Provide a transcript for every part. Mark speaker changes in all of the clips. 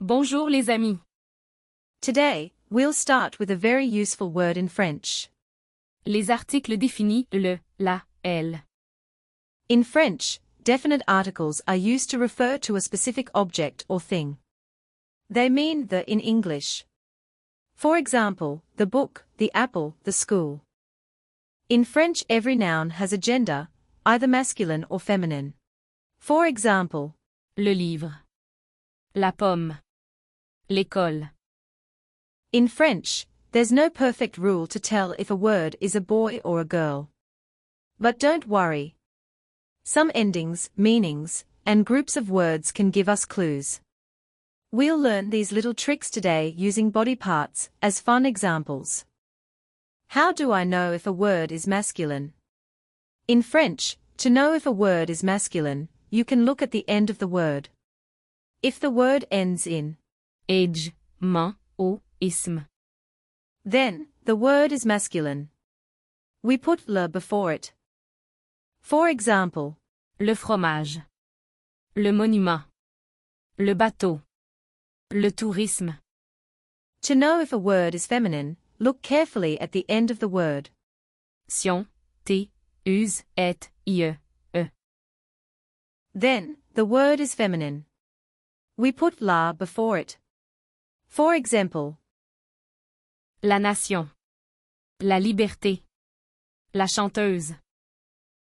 Speaker 1: Bonjour les amis.
Speaker 2: Today, we'll start with a very useful word in French.
Speaker 1: Les articles définis, le, la, elle.
Speaker 2: In French, definite articles are used to refer to a specific object or thing. They mean the in English. For example, the book, the apple, the school. In French, every noun has a gender, either masculine or feminine. For example,
Speaker 1: Le livre. La pomme. L'école.
Speaker 2: in French, there's no perfect rule to tell if a word is a boy or a girl. But don't worry. Some endings, meanings, and groups of words can give us clues. We'll learn these little tricks today using body parts as fun examples. How do I know if a word is masculine? In French, to know if a word is masculine, you can look at the end of the word. If the word ends in
Speaker 1: Age, man, o, isme.
Speaker 2: then the word is masculine. We put le before it. For example,
Speaker 1: Le fromage. Le monument. Le bateau. Le tourisme.
Speaker 2: to know if a word is feminine, look carefully at the end of the word.
Speaker 1: Sion, t, us, et, ie, e.
Speaker 2: Then, the word is feminine. We put la before it. For example,
Speaker 1: La nation. La liberté. La chanteuse.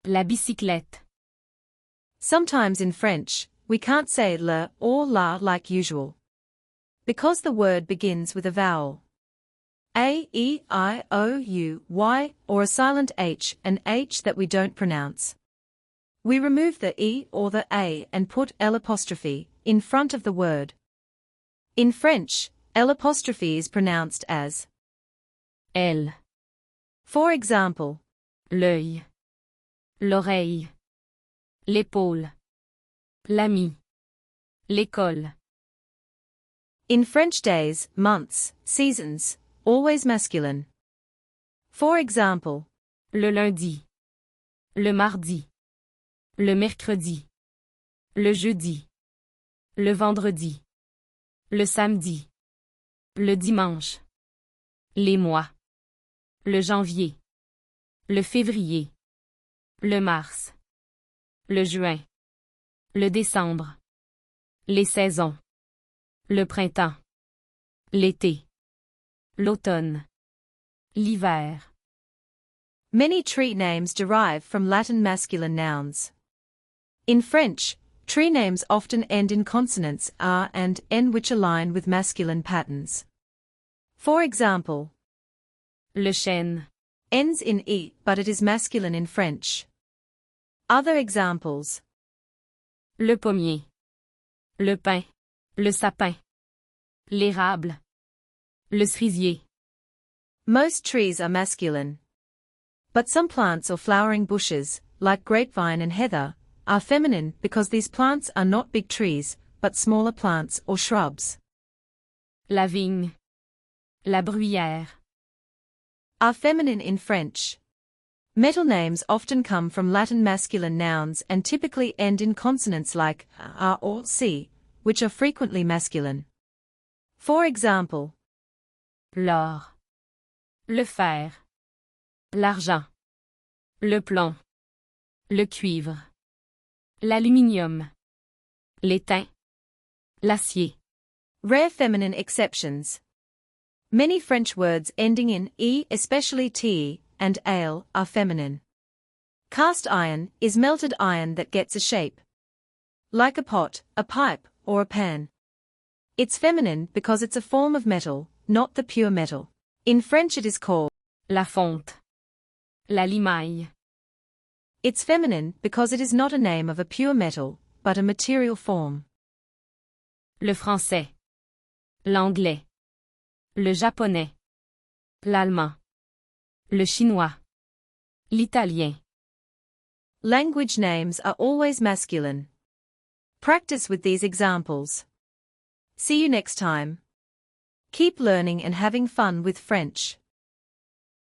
Speaker 1: La bicyclette.
Speaker 2: sometimes in French, we can't say le or la like usual. Because the word begins with a vowel. A, E, I, O, U, Y, or a silent H, an H that we don't pronounce. We remove the E or the A and put L' in front of the word. In French, L' is pronounced as
Speaker 1: Elle.
Speaker 2: For example,
Speaker 1: L'œil. L'oreille. L'épaule. L'ami. L'école.
Speaker 2: in French days, months, seasons, always masculine. For example,
Speaker 1: Le lundi. Le mardi. Le mercredi. Le jeudi. Le vendredi. Le samedi. Le dimanche. Les mois. Le janvier. Le février. Le mars. Le juin. Le décembre. Les saisons. Le printemps. L'été. L'automne. L'hiver.
Speaker 2: many tree names derive from Latin masculine nouns. In French, tree names often end in consonants R and N which align with masculine patterns. For example,
Speaker 1: Le chêne.
Speaker 2: ends in E but it is masculine in French. Other examples,
Speaker 1: Le pommier. Le pin. Le sapin. L'érable. Le cerisier.
Speaker 2: most trees are masculine. But some plants or flowering bushes, like grapevine and heather, are feminine because these plants are not big trees, but smaller plants or shrubs.
Speaker 1: La vigne. La bruyère.
Speaker 2: Are feminine in French. Metal names often come from Latin masculine nouns and typically end in consonants like R or C, which are frequently masculine. For example,
Speaker 1: L'or. Le fer. L'argent. Le plomb. Le cuivre. L'aluminium. L'étain. L'acier.
Speaker 2: rare feminine exceptions. Many French words ending in E, especially te and ale, are feminine. Cast iron is melted iron that gets a shape. Like a pot, a pipe, or a pan. It's feminine because it's a form of metal, not the pure metal. In French it is called.
Speaker 1: La fonte. La limaille.
Speaker 2: It's feminine because it is not a name of a pure metal, but a material form.
Speaker 1: Le français. L'anglais. Le japonais. L'allemand. Le chinois. L'italien.
Speaker 2: Language names are always masculine. Practice with these examples. See you next time. Keep learning and having fun with French.